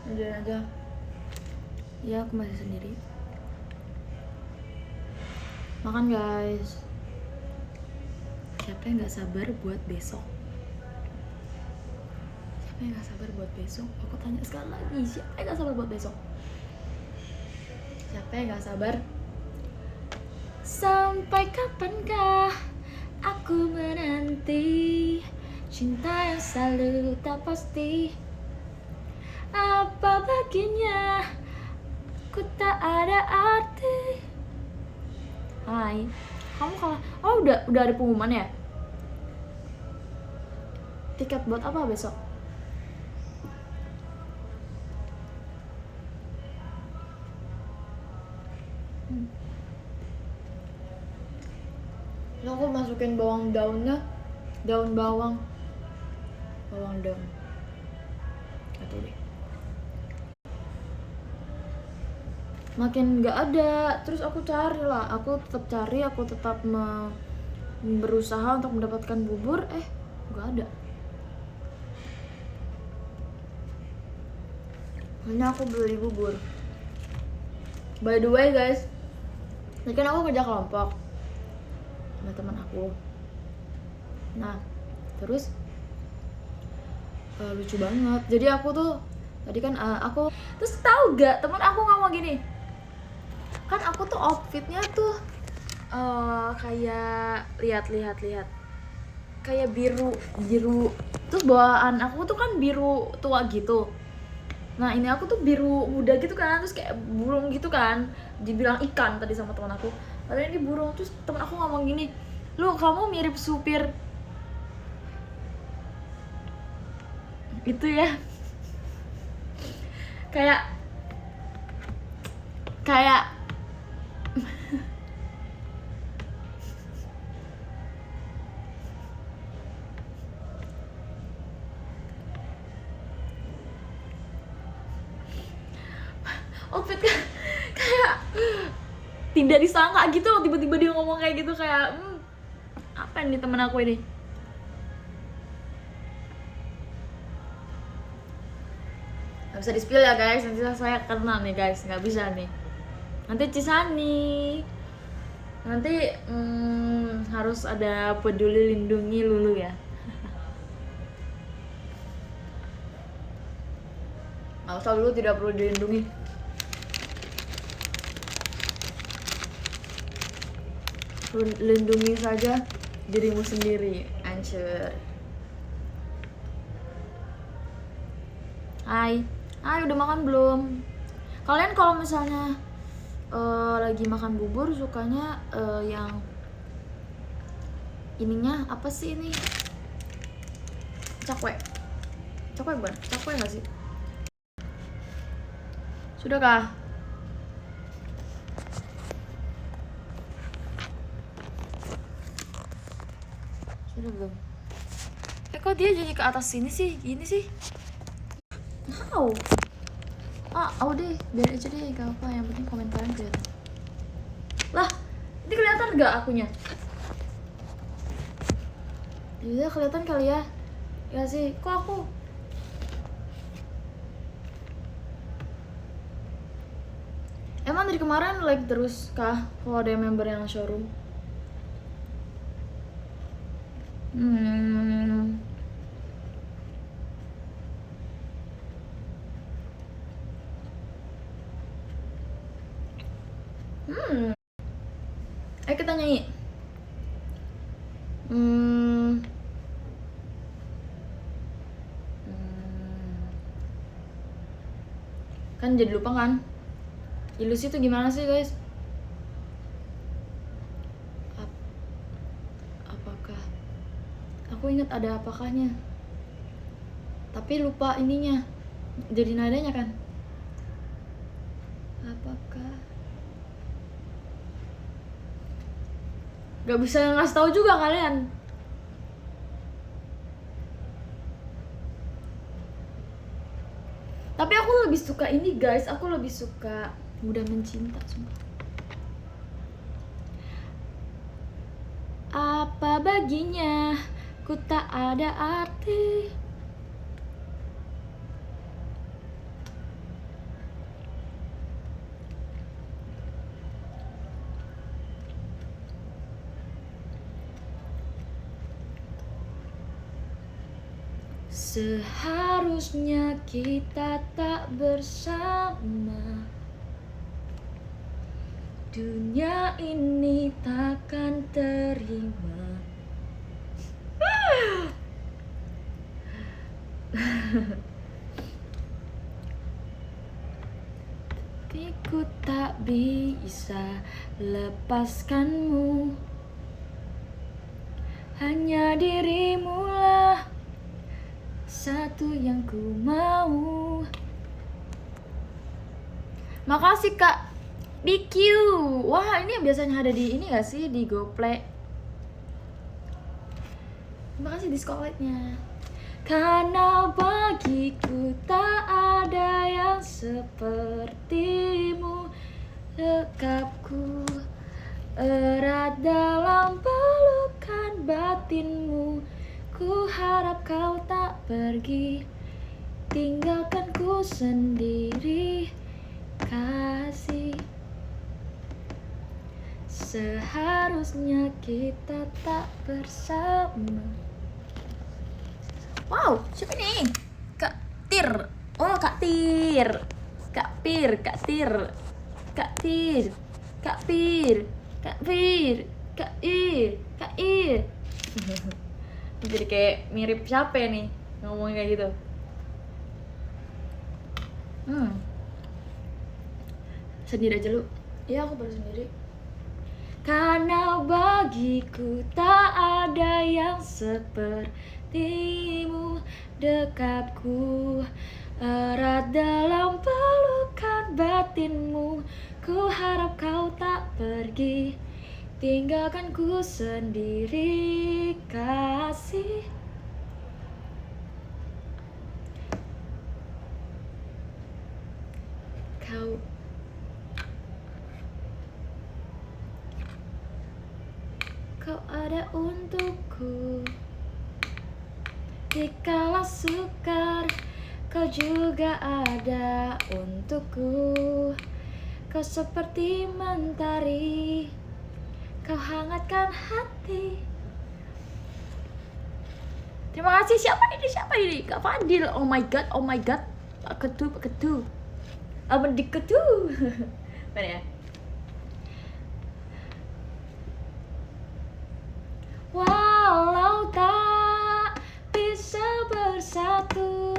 udah aja. Ya aku masih sendiri. Makan guys. Siapa yang nggak sabar buat besok? Siapa yang nggak sabar buat besok? Aku tanya sekali lagi, siapa yang nggak sabar buat besok? Siapa yang nggak sabar? Sampai kapankah aku menanti cinta yang selalu tak pasti? Apa baginya ku tak ada arti? Hai, kamu kalah. Oh udah ada pengumuman ya? Tiket buat apa besok? Ini aku masukin bawang daunnya, daun bawang daun. Atau deh. Makin nggak ada, terus aku cari lah, aku tetap berusaha untuk mendapatkan bubur, nggak ada. Hanya aku beli bubur. By the way guys, ini kan aku kerja kelompok sama teman aku. Nah, terus lucu banget. Jadi aku tuh tadi kan aku terus tahu gak teman aku ngomong gini, kan aku tuh outfitnya tuh kayak lihat kayak biru terus bawaan aku tuh kan biru tua gitu. Nah ini aku tuh biru muda gitu kan, terus kayak burung gitu kan, dibilang ikan tadi sama teman aku, padahal ini burung. Terus teman aku ngomong gini, lu kamu mirip supir itu ya, kayak outfit kayak tidak disangka gitu loh, tiba-tiba dia ngomong kayak gitu, kayak apa ini temen aku ini. Gak bisa di-spill ya guys, nanti saya kena nih guys, nggak bisa nih. Nanti Cisani, nanti harus ada peduli lindungi Lulu ya. Nggak usah, Lulu tidak perlu dilindungi. Lindungi saja dirimu sendiri, anjir. Hai, udah makan belum? Kalian kalau misalnya lagi makan bubur sukanya yang ininya apa sih ini? Cakwe bukan? Cakwe nggak sih? Sudahkah? Sudah belum? Kok dia jadi ke atas sini sih? Gini sih? How? Deh, biar aja deh, gak apa, yang penting komentarnya kelihatan. Lah, ini kelihatan gak akunya? Iya kelihatan kali ya. Ya sih, kok aku emang dari kemarin like terus kah kalau ada member yang showroom? Ayo kita nyanyi. Kan jadi lupa kan? Ilusi itu gimana sih guys? Apakah? Aku ingat ada apakahnya. Tapi lupa ininya. Jadi nadanya kan? Apakah? Gak bisa ngasih tahu juga kalian. Tapi aku lebih suka ini guys, aku lebih suka Mudah Mencinta sumpah. Apa baginya ku tak ada arti. Seharusnya kita tak bersama. Dunia ini takkan terima. Tapi ku tak bisa lepaskanmu. Hanya dirimu lah satu yang ku mau. Makasih Kak BQ. Wah, ini yang biasanya ada di ini gak sih, di GoPlay. Terima kasih diskoletnya. Karena bagiku tak ada yang sepertimu, dekapku erat dalam pelukan batinmu. Ku harap kau tak pergi, tinggalkan ku sendiri, kasih. Seharusnya kita tak bersama. Wow, siapa nih? Kak Tir. Oh, Kak Tir. Kak Pir, Kak Tir. Kak Tir. Kak Pir. Kak Pir. Kak Ir. Kak Ir. Jadi kayak mirip siapa nih ngomongnya kayak gitu. Sendiri aja lu. Iya, aku baru sendiri. Karena bagiku tak ada yang sepertimu, dekapku erat dalam pelukan batinmu. Ku harap kau tak pergi, tinggalkan ku sendiri, kasih. Kau ada untukku dikala sukar, kau juga ada untukku. Kau seperti mentari, kau hangatkan hati. Terima kasih. Siapa ini? Kak Fadil. Oh my god. Pak Ketu. Apa di Ketu? Mana ya? Walau tak bisa bersatu,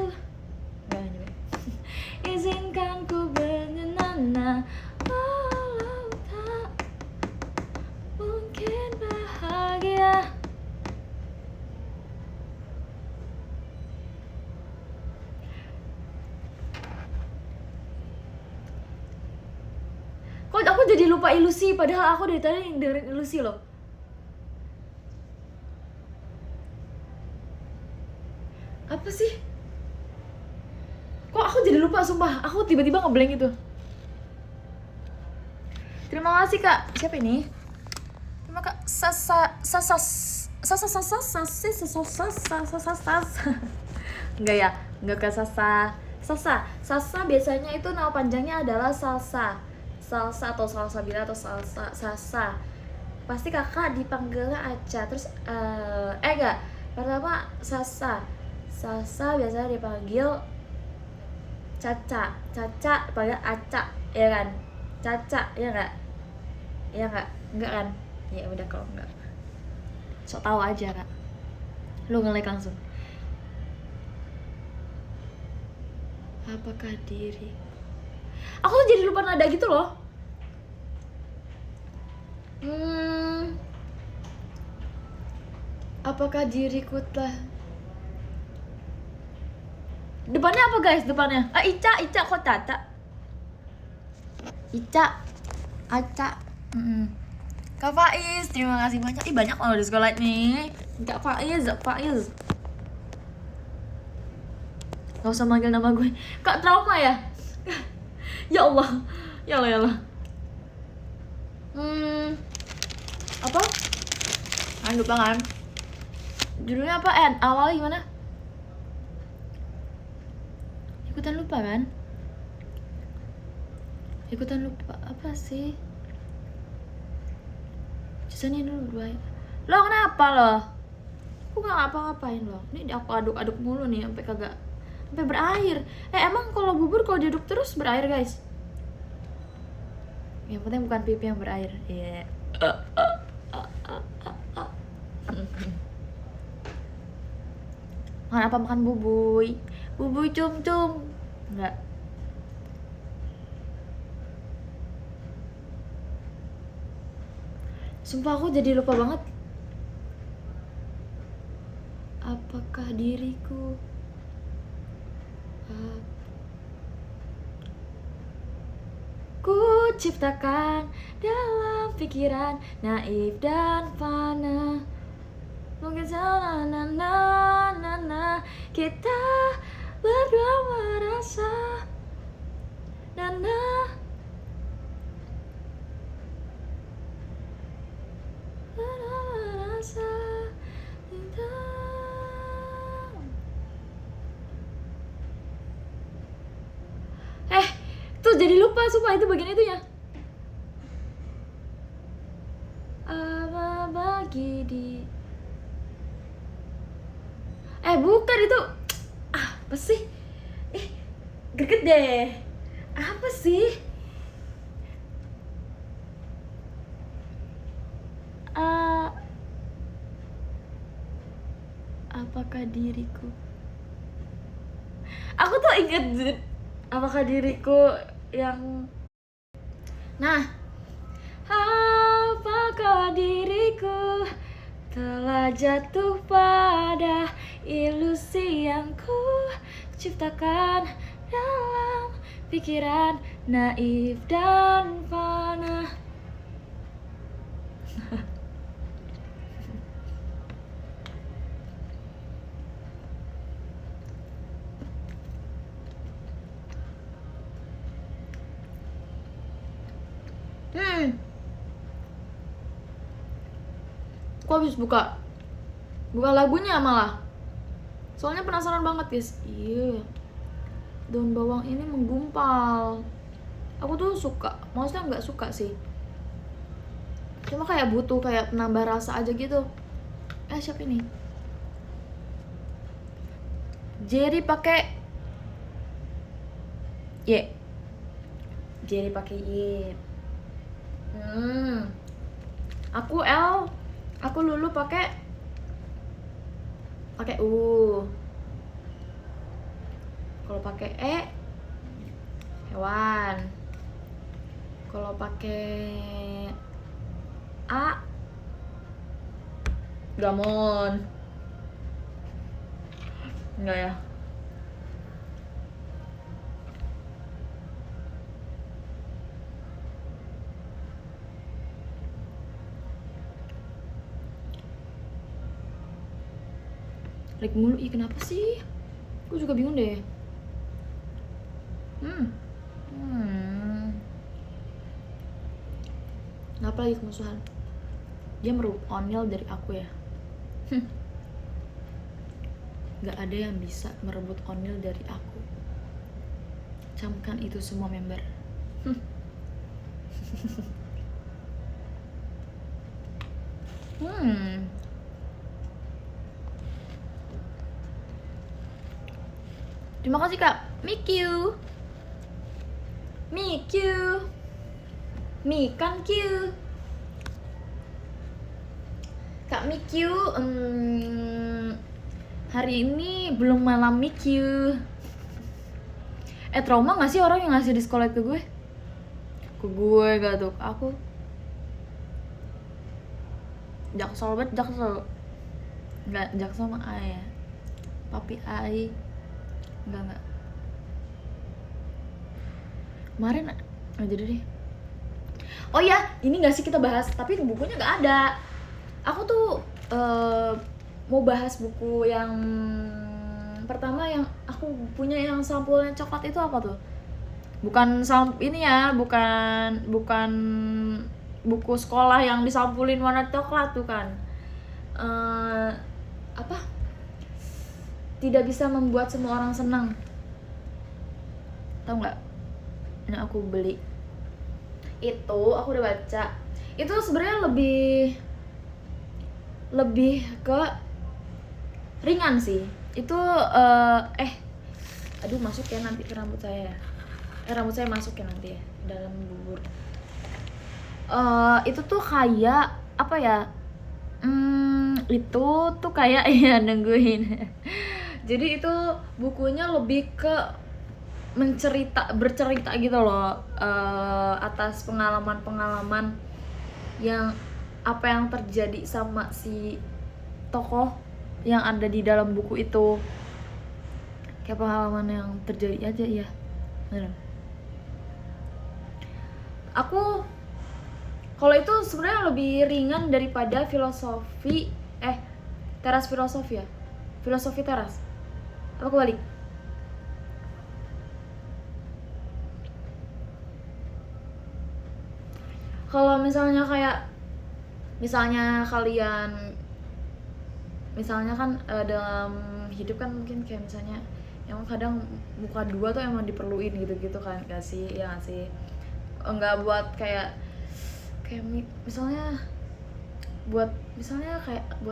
izinkan ku bernyanyi. Walau tak mungkin bahagia, kok aku jadi lupa ilusi, padahal aku dari tadi dengerin ilusi loh. Apa sih? Kok aku jadi lupa, sumpah. Aku tiba-tiba ngeblank itu. Terima kasih Kak. Siapa ini? Terima Kak Enggak ya, enggak ke Sasa biasanya itu nama panjangnya adalah Salsa atau Salsabila atau Sasa. Pasti kakak dipanggilnya Aca. Terus enggak, pertama Sasa biasanya dipanggil Caca dipanggil Aca, ya kan? Caca, ya enggak? Ya enggak kan? Ya udah, kalau enggak sok tahu aja Kak. Lu nge-like langsung. Apakah diri? Aku tuh jadi lupa nada gitu loh. Apakah diriku telah... Depannya apa guys? Depannya? Ica kok Caca? Ica, Aca. Kak Faiz, terima kasih banyak. Ih, banyak loh di sekolah nih. Kak Faiz. Gak usah manggil nama gue. Kak, trauma ya? Ya Allah. Apa? Lupa kan? Judulnya apa? Awalnya gimana? Ikutan lupa kan? Ikutan lupa apa sih? Jurusannya dulu, Bray. Lo kenapa lo? Aku nggak ngapa-ngapain loh. Ini aku aduk-aduk mulu nih sampai berair. Emang kalau bubur kalau diaduk terus berair guys? Yang penting bukan pipi yang berair. Iya. Makan apa? Makan bubuy cum-cum. Enggak. Sumpah aku jadi lupa banget. Apakah diriku ku ciptakan dalam pikiran naif dan fana. Mungkin salah na kita berdua merasa merasa tuh jadi lupa sumpah itu bagian itu ya. Apa bagi di bukan itu. Apa sih? Greget deh. Apa sih? Apakah diriku? Aku tuh inget apakah diriku yang apakah diriku telah jatuh pada ilusi yang ku ciptakan dalam pikiran naif dan fana. Aku habis buka lagunya malah. Soalnya penasaran banget guys. Iya. Daun bawang ini menggumpal. Aku tuh suka. Maksudnya nggak suka sih. Cuma kayak butuh kayak penambah rasa aja gitu. Siapa ini? Jerry pakai Y. Jerry pakai Y. Aku L. Aku Lulu pakai U. Kalau pakai E hewan. Kalau pakai A gamon. Enggak ya? Like mulu, kenapa sih? Aku juga bingung deh. Kenapa lagi kemusuhan? Dia merebut Onil dari aku ya. Gak ada yang bisa merebut Onil dari aku. Camkan itu semua member. Terima kasih Kak Mikyu. Mikan Q. Kak Mikyu hari ini belum malam Mikyu. Trauma gak sih orang yang ngasih diskolet ke gue? Ke gue gak tuh, aku Jaksel banget, Jaksel. Enggak, Jaksel sama A ya. Papi Ai. Enggak. Kemarin jadi deh. Oh ya, ini gak sih kita bahas, tapi bukunya gak ada. Aku tuh mau bahas buku yang pertama yang aku punya yang sampulnya coklat itu apa tuh? Bukan ini ya, bukan buku sekolah yang disampulin warna coklat tuh kan. Apa? Tidak bisa membuat semua orang senang. Tahu nggak? Nah aku beli. Itu aku udah baca. Itu sebenarnya lebih ke ringan sih itu. Aduh, masuk ya nanti ke rambut saya ya. Rambut saya masuk ya nanti ya dalam bubur. Itu tuh kayak apa ya, itu tuh kayak ya nungguin. Jadi itu bukunya lebih ke bercerita gitu loh, atas pengalaman yang apa yang terjadi sama si tokoh yang ada di dalam buku itu. Kayak pengalaman yang terjadi aja ya. Aku kalau itu sebenarnya lebih ringan daripada filosofi teras filosofi ya. Filosofi teras. Apa kebalik? Kalau misalnya kalian misalnya kan dalam hidup kan mungkin kayak misalnya emang kadang muka dua tuh emang diperluin gitu kan, gak sih? Ya gak sih? Enggak buat kayak misalnya buat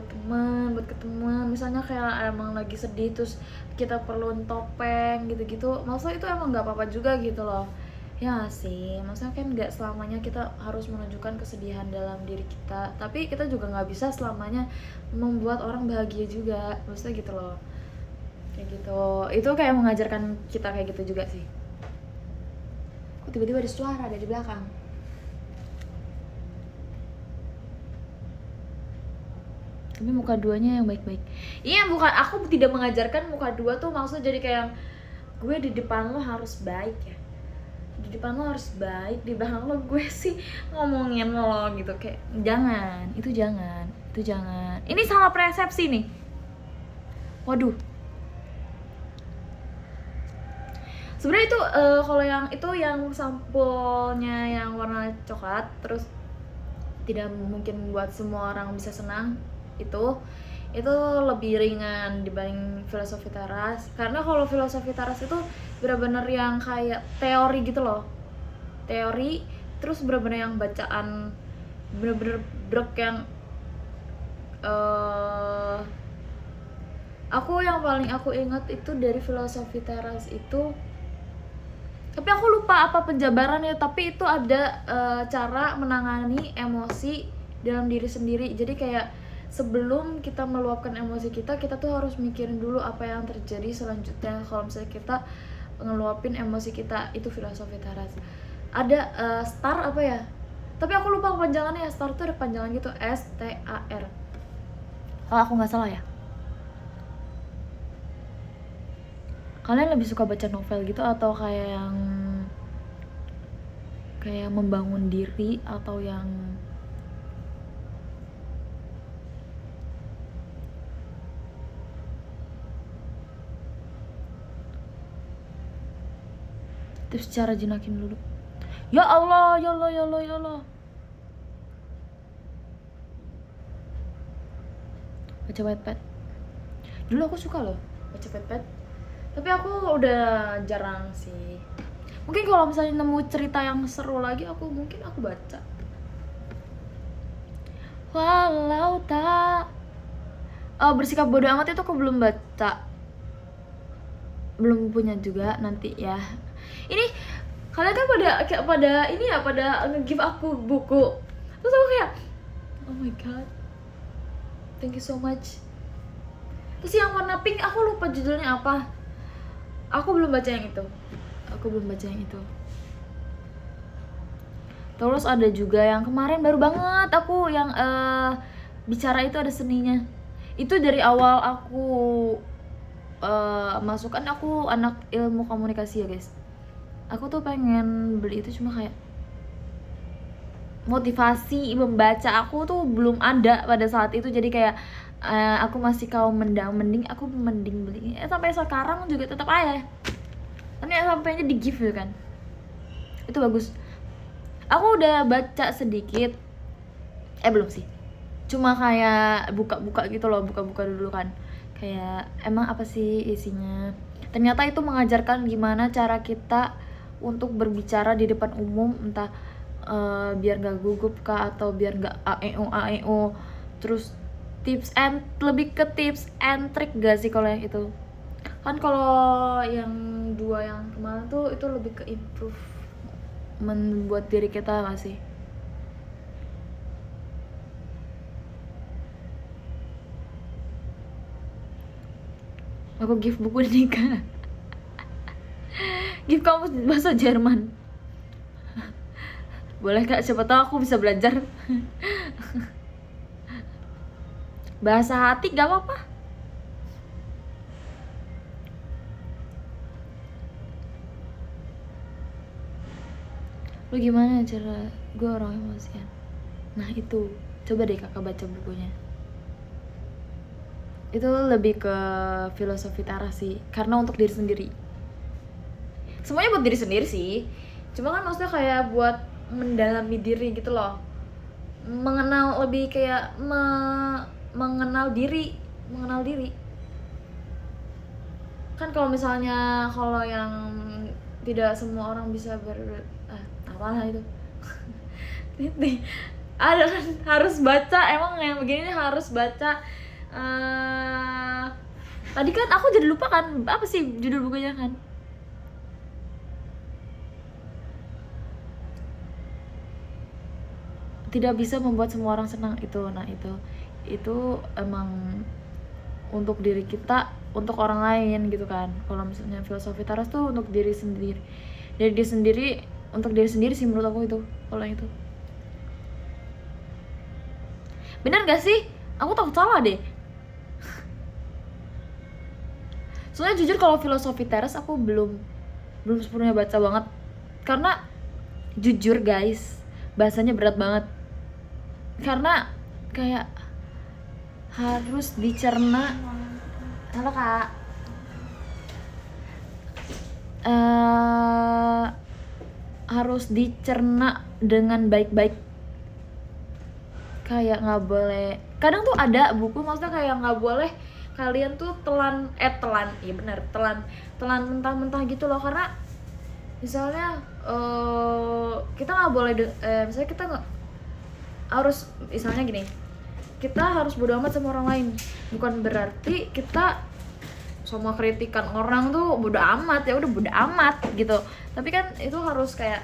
teman, buat ketemuan, misalnya kayak emang lagi sedih terus kita perluin topeng gitu-gitu, maksudnya itu emang nggak apa-apa juga gitu loh. Ya sih, maksudnya kan nggak selamanya kita harus menunjukkan kesedihan dalam diri kita, tapi kita juga nggak bisa selamanya membuat orang bahagia juga, maksudnya gitu loh. Kayak gitu, itu kayak mengajarkan kita kayak gitu juga sih. Kok tiba-tiba ada suara dari belakang? Tapi muka duanya yang baik-baik. Iya, bukan, aku tidak mengajarkan muka dua tuh maksudnya jadi kayak gue di depan lo harus baik ya, di depan lo harus baik, di belakang lo gue sih ngomongin lo gitu. Kayak jangan, itu jangan. Ini salah persepsi nih. Waduh. Sebenarnya itu kalau yang itu yang sampulnya yang warna coklat, terus tidak mungkin buat semua orang bisa senang, itu lebih ringan dibanding filosofi teras. Karena kalau filosofi teras itu benar-benar yang kayak teori gitu loh, teori, terus benar-benar yang bacaan benar-benar brek yang yang paling aku ingat itu dari filosofi teras itu, tapi aku lupa apa penjabarannya, tapi itu ada cara menangani emosi dalam diri sendiri. Jadi kayak sebelum kita meluapkan emosi kita tuh harus mikirin dulu apa yang terjadi selanjutnya kalau misalnya kita ngeluapin emosi kita. Itu filosofi teras. Ada STAR apa ya, tapi aku lupa kepanjangannya. STAR tuh ada panjangan gitu, STAR kalau aku nggak salah ya. Kalian lebih suka baca novel gitu atau kayak membangun diri, atau yang tips cara jinakin dulu? Ya Allah. Baca Wattpad. Dulu aku suka loh baca Wattpad, tapi aku udah jarang sih. Mungkin kalau misalnya nemu cerita yang seru lagi, aku baca. Walau tak bersikap bodoh amat itu aku belum baca, belum punya juga, nanti ya. Ini kalian kan pada ini ya, pada nge-give aku buku, terus aku kayak oh my god, thank you so much. Terus yang warna pink aku lupa judulnya apa, aku belum baca yang itu. Terus ada juga yang kemarin baru banget aku yang bicara itu, ada seninya. Itu dari awal aku masuk, kan aku anak ilmu komunikasi ya guys. Aku tuh pengen beli itu, cuma kayak motivasi membaca aku tuh belum ada pada saat itu. Jadi kayak aku masih mending beli. Sampai sekarang juga tetap aja. Tapi sampainya di gift kan. Itu bagus. Aku udah baca sedikit. Belum sih. Cuma kayak buka-buka gitu loh, buka-buka dulu kan. Kayak emang apa sih isinya? Ternyata itu mengajarkan gimana cara kita untuk berbicara di depan umum, entah biar gak gugup kah, atau biar gak aeo. Terus lebih ke tips and trick gak sih kalau yang itu? Kan kalau yang 2 yang kemarin tuh itu lebih ke improvement buat diri kita gak sih? Aku gift buku nikah. Gift kamu bahasa Jerman. Boleh Kak, siapa tahu aku bisa belajar. Bahasa hati gak apa-apa. Lu gimana cara gue orang emosian? Nah itu, coba deh kakak baca bukunya. Itu lebih ke filosofi Tara sih, karena untuk diri sendiri. Semuanya buat diri sendiri sih, cuma kan maksudnya kayak buat mendalami diri gitu loh. Mengenal lebih kayak mengenal diri. Kan kalau misalnya kalau yang tidak semua orang bisa apalah itu. Ada kan harus baca, emang yang begini nih harus baca. Tadi kan aku jadi lupa kan apa sih judul bukunya kan. Tidak bisa membuat semua orang senang itu. Nah itu emang untuk diri kita, untuk orang lain gitu kan. Kalau misalnya filosofi Taras tuh untuk diri sendiri, dari diri sendiri, untuk diri sendiri sih menurut aku itu. Kalau itu benar gak sih? Aku takut salah deh. Soalnya jujur kalau filosofi Taras aku belum sepenuhnya baca banget, karena jujur guys bahasanya berat banget, karena kayak harus dicerna. Halo Kak. Harus dicerna dengan baik-baik. Kayak nggak boleh. Kadang tuh ada buku maksudnya kayak nggak boleh kalian tuh telan, iya benar, telan mentah-mentah gitu loh. Karena misalnya kita nggak boleh misalnya kita nggak harus, misalnya gini, kita harus bodo amat sama orang lain, bukan berarti kita sama kritikan orang tuh bodo amat, ya udah bodo amat gitu. Tapi kan itu harus kayak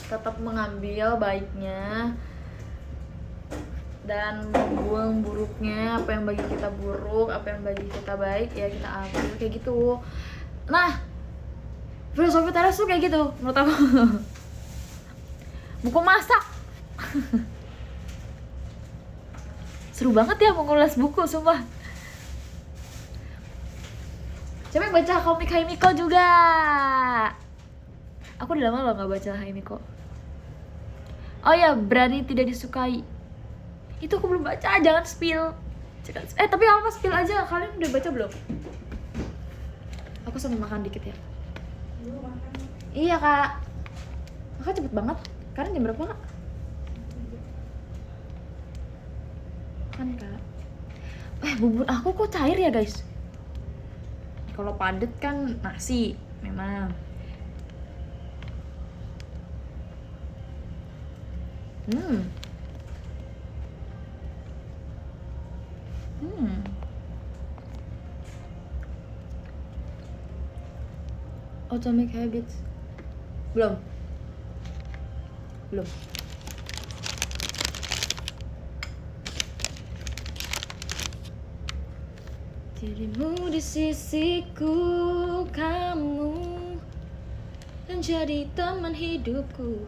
tetap mengambil baiknya dan membuang buruknya. Apa yang bagi kita buruk, apa yang bagi kita baik, ya kita ambil kayak gitu. Nah, filosofi Taras tuh kayak gitu menurut aku. Buku masak. Seru banget ya mengulas buku, sumpah. Coba yang baca komik Haimiko juga. Aku udah lama loh gak baca Haimiko. Oh ya, Berani Tidak Disukai. Itu aku belum baca, jangan spill. Tapi apa, spill aja. Kalian udah baca belum? Aku sambil makan dikit ya. Iya Kak. Kakak cepet banget. Sekarang jam berapa Kak? Kan Kak. Bubur aku kok cair ya guys. Kalau padet kan nasi memang. Atomic Habits. Belum. Dirimu di sisiku, kamu menjadi teman hidupku.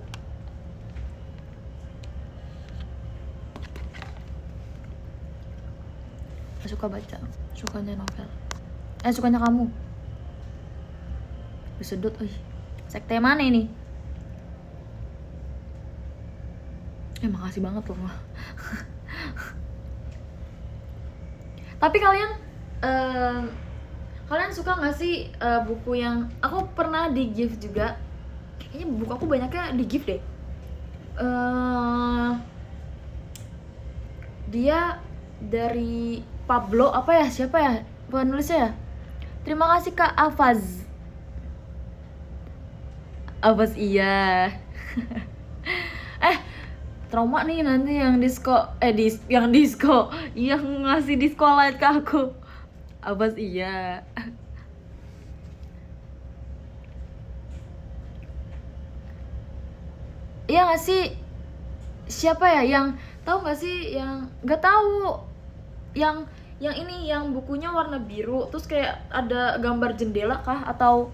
Suka baca, sukanya novel. Sukanya kamu. Sedut, sekte mana ini? Makasih banget loh. Tapi kalian suka nggak sih buku yang aku pernah di gift juga? Kayaknya buku aku banyaknya di gift deh. Dia dari Pablo siapa ya penulisnya ya? Terima kasih Kak Afaz iya. trauma nih nanti yang yang ngasih disco light ke aku. Abas iya. Iya nggak sih? Siapa ya yang tahu nggak sih, yang nggak tahu, yang ini yang bukunya warna biru terus kayak ada gambar jendela kah, atau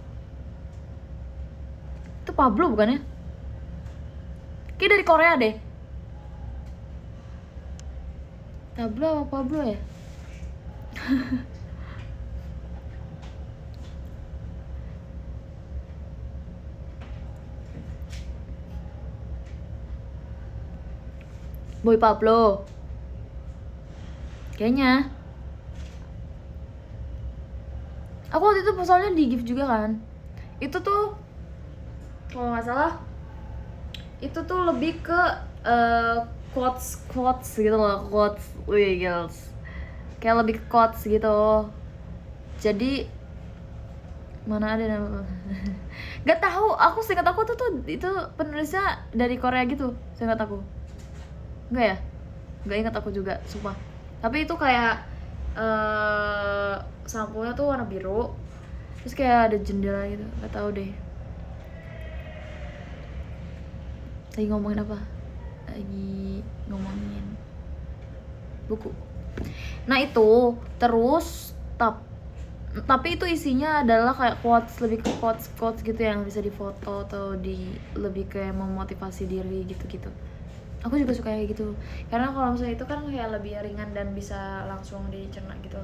itu Pablo bukan ya? Kayak dari Korea deh. Pablo apa Pablo ya? Boy Pablo kayaknya. Aku waktu itu soalnya di gift juga kan. Itu tuh kalau nggak salah itu tuh lebih ke quotes gitu loh, quotes. Wih girls, kayak lebih ke quotes gitu. Jadi mana ada nama nggak tahu, aku seingat aku tuh itu penulisnya dari Korea gitu, seingat aku. Enggak ya? Enggak ingat aku juga, sumpah. Tapi itu kayak sampo-nya tuh warna biru. Terus kayak ada jendela gitu, enggak tahu deh. Lagi ngomongin apa? Lagi ngomongin buku. Nah, itu terus tapi itu isinya adalah kayak quotes, lebih ke quotes gitu yang bisa difoto atau lebih kayak memotivasi diri gitu-gitu. Aku juga suka kayak gitu, karena kalau misalnya itu kan kayak lebih ringan dan bisa langsung dicerna gitu.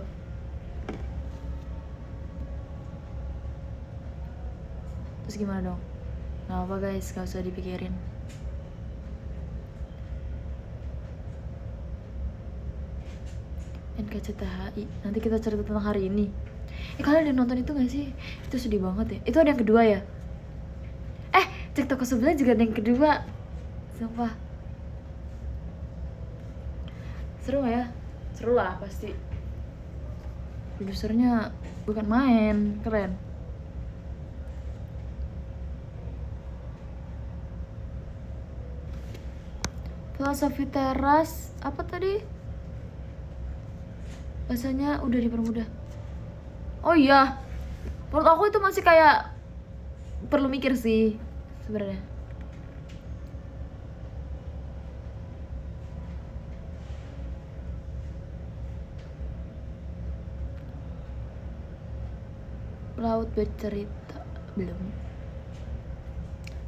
Terus gimana dong? Nggak apa guys, nggak usah dipikirin. NKCTHI, nanti kita cerita tentang hari ini. Kalian udah nonton itu gak sih? Itu sedih banget ya. Itu ada yang kedua ya? Cek toko sebelah juga ada yang kedua. Sumpah. Seru gak ya? Seru lah pasti. Produsernya bukan main, keren. Filosofi teras apa tadi? Bahasanya udah dipermudah. Oh iya, menurut aku itu masih kayak perlu mikir sih sebenarnya. Laut bercerita belum?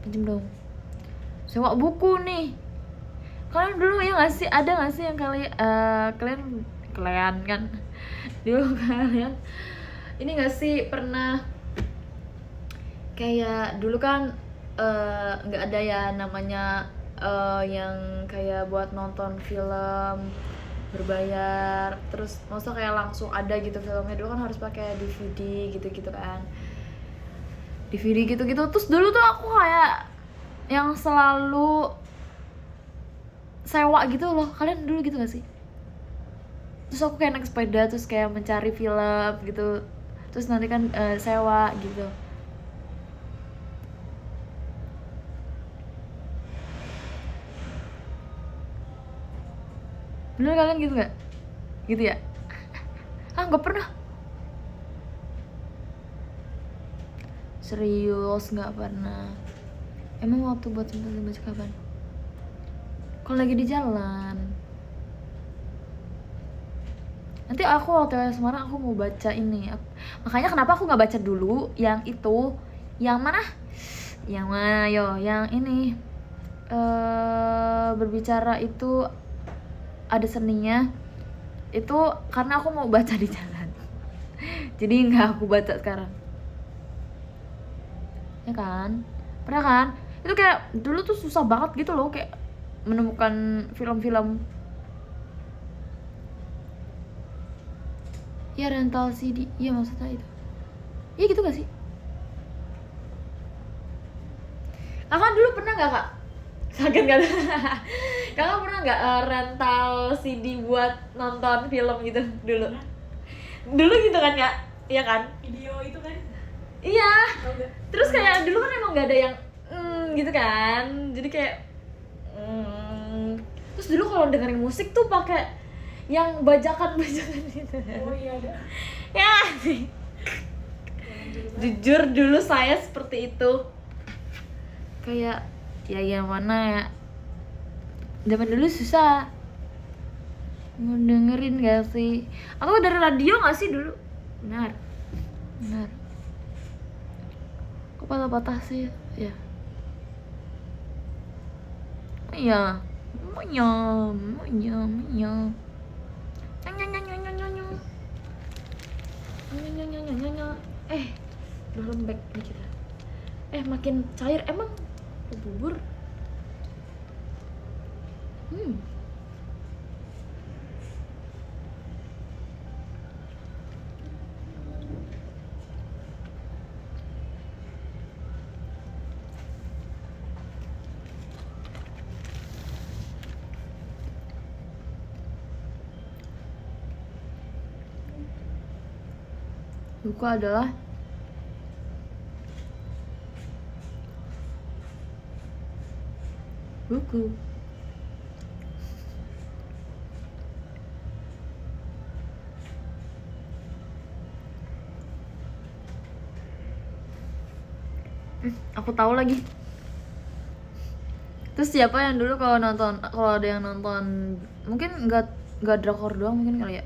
Pinjem dong. Sewa buku nih. Kalian dulu ya nggak sih, ada nggak sih yang kalian kan dulu kalian ini nggak sih pernah kayak dulu kan nggak ada ya namanya yang kayak buat nonton film berbayar, terus maksudnya kayak langsung ada gitu filmnya. Dulu kan harus pakai DVD gitu-gitu kan, DVD gitu-gitu. Terus dulu tuh aku kayak yang selalu sewa gitu loh. Kalian dulu gitu gak sih? Terus aku kayak naik sepeda terus kayak mencari film gitu, terus nanti kan sewa gitu. Bener kalian gitu gak? Gitu ya? Gak pernah. Serius gak pernah. Emang waktu buat sempat baca kapan? Kalau lagi di jalan. Nanti aku waktu Semarang aku mau baca ini. Makanya kenapa aku gak baca dulu yang itu. Yang mana? Yang mana yo? Yang ini berbicara itu ada seninya. Itu karena aku mau baca di jalan. Jadi gak aku baca sekarang. Ya kan? Pernah kan? Itu kayak dulu tuh susah banget gitu loh, kayak menemukan film-film. Ya rental CD, iya maksudnya itu. Iya gitu gak sih? Kakak dulu pernah gak kak? Sakit gak? Kakak pernah gak rental CD buat nonton film gitu dulu? Dulu gitu kan kak? Iya kan? Video itu kan? Iya. Terus kayak dulu kan emang gak ada yang gitu kan, jadi kayak Terus dulu kalau dengerin musik tuh pakai yang bajakan-bajakan gitu. Oh iya ada. Ya sih. Jujur dulu saya seperti itu. Kayak ya yang mana ya? Zaman dulu susah. Mau dengerin gak sih? Atau dari radio gak sih dulu? Benar. Kok patah-patah sih? Ya. Iya. Udah lembek nih kita. Makin cair emang bubur. Buku adalah buku. Aku tahu lagi. Terus siapa yang dulu kalau ada yang nonton, mungkin nggak drakor doang mungkin kali ya.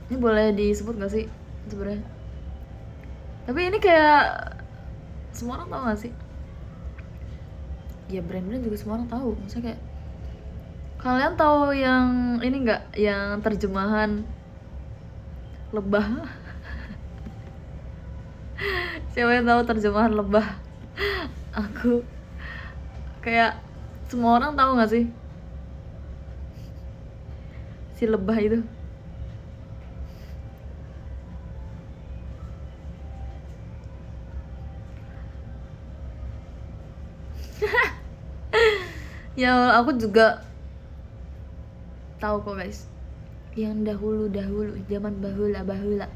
Ini boleh disebut gak sih sebenarnya? Tapi ini kayak semua orang tahu gak sih? Ya brand-brand juga semua orang tahu. Maksudnya kayak kalian tahu yang ini nggak? Yang terjemahan lebah? Siapa yang tahu terjemahan lebah? Aku kayak semua orang tahu nggak sih si lebah itu? Ya aku juga tahu kok guys, yang dahulu zaman bahula.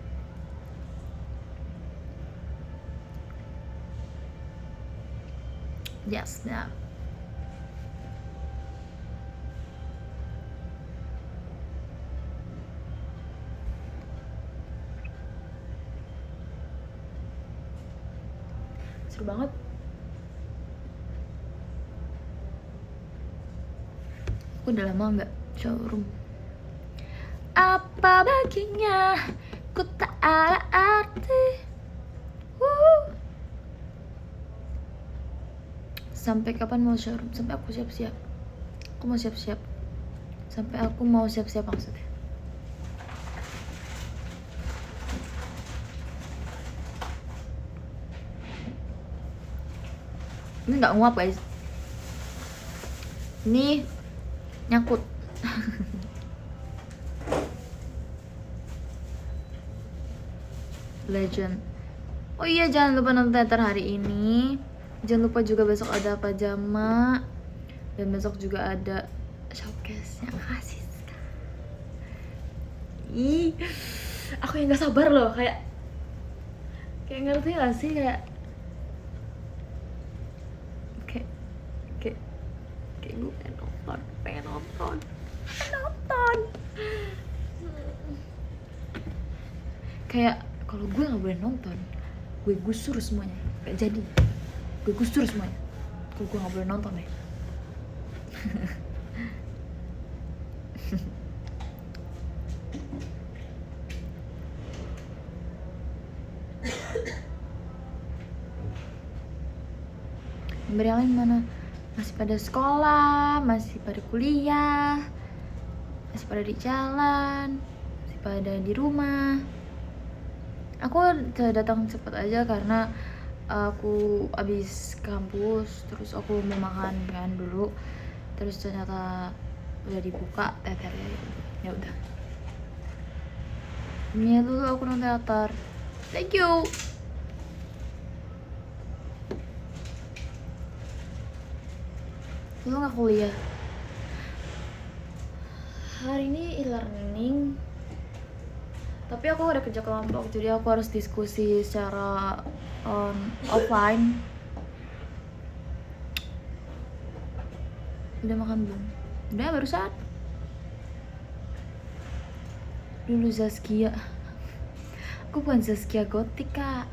Yes, nah. Seru banget. Aku udah lama nggak showroom. Apa baginya ku tak ada arti. Sampai kapan mau showroom? Sampai aku siap-siap. Aku mau siap-siap. Sampai aku mau siap-siap maksudnya. Ini nggak nguap guys. Ini nyangkut. Legend. Oh iya, jangan lupa nonton teater hari ini. Jangan lupa juga besok ada pajama. Dan besok juga ada showcase yang khas. Ih, aku yang gak sabar loh. Kayak ngerti gak sih? Kayak gue pengen nonton. Kayak kalau gue nggak boleh nonton, gue gusur semuanya. Gak jadi, gue gusur semuanya. Kalau gue nggak boleh nonton deh. Memberi yang lain mana? Masih pada sekolah, masih pada kuliah, masih pada di jalan, masih pada di rumah. Aku datang cepat aja karena aku abis kampus, terus aku mau makan kan dulu, terus ternyata udah dibuka teaternya. Ya udah, ini dulu aku nonton teater. Thank you. Lu nggak kuliah? Hari ini e-learning, tapi aku ada kerja kelompok, jadi aku harus diskusi secara offline. Udah makan belum? Udah barusan. Dulu Zaskia. Aku bukan Zaskia Gotik, Kak.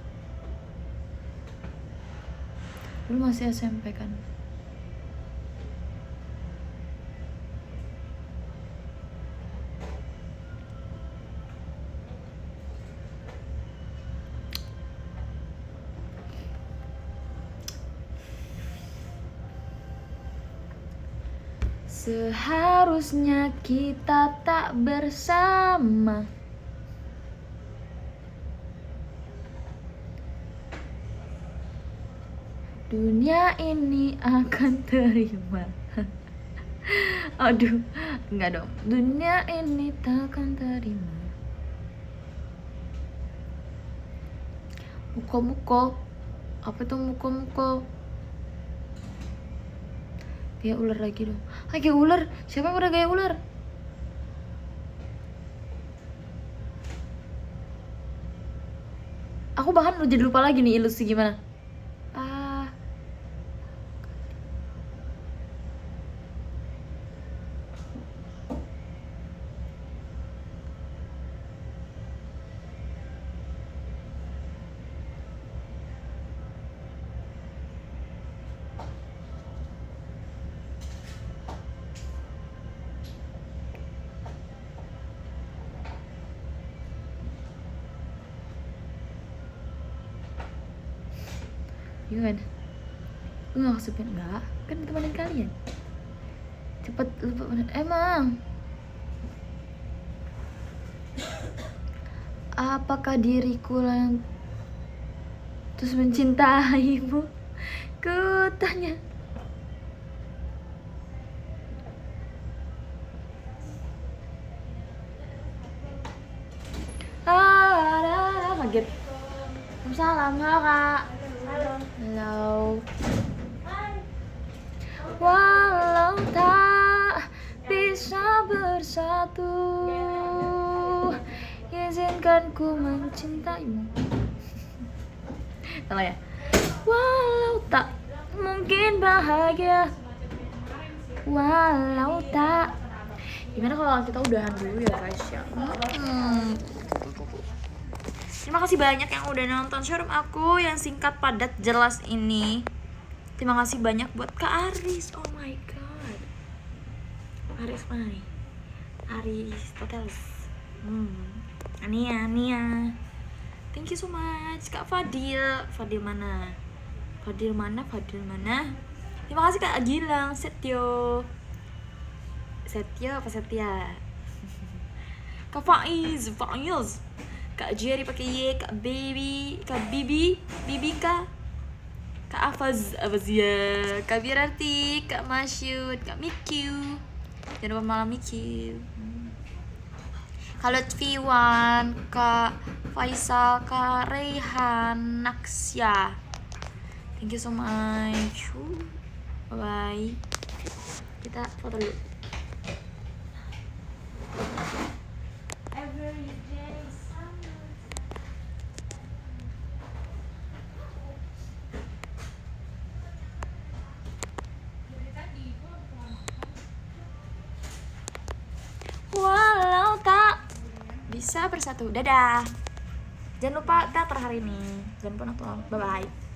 Dulu masih SMP kan. Seharusnya kita tak bersama. Dunia ini akan terima. Aduh, enggak dong. Dunia ini takkan terima. Muko-muko. Apa itu muko-muko? Gaya ular lagi dong. Gaya ular. Siapa yang udah gaya ular? Aku bahkan udah jadi lupa lagi nih ilusi gimana. Gimana? Lu gak kesepin? Enggak, kan temenin kalian. Cepet lupa bener. Emang apakah diriku yang terus mencintaimu? Ku tanya. Kaget. Salam, halo Kak. Halo. Walau tak bisa bersatu, izinkan ku mencintaimu. Salah ya? Walau tak mungkin bahagia, walau tak. Gimana kalau kita udahan dulu ya guys ya? Terima kasih banyak yang udah nonton showroom aku yang singkat, padat, jelas ini. Terima kasih banyak buat Kak Aris. Oh my god. Aris mana nih? Aris Toteles. Ania. Thank you so much. Kak Fadil. Fadil mana? Terima kasih Kak Gilang. Setio apa Setia? Kak Faiz. Kak Jerry pakai Y, Kak Bibi, Kak Afaz ya, Kak Birarti, Kak Masyud, Kak Mikyu. Jangan lupa malam Mikyu. Kak Lutfiwan, Kak Faisal, Kak Rehan, Naksya. Thank you so much. Bye. Kita foto dulu. Walau tak bisa bersatu. Dadah. Jangan lupa teater hari ini. Jangan lupa nonton. Bye bye.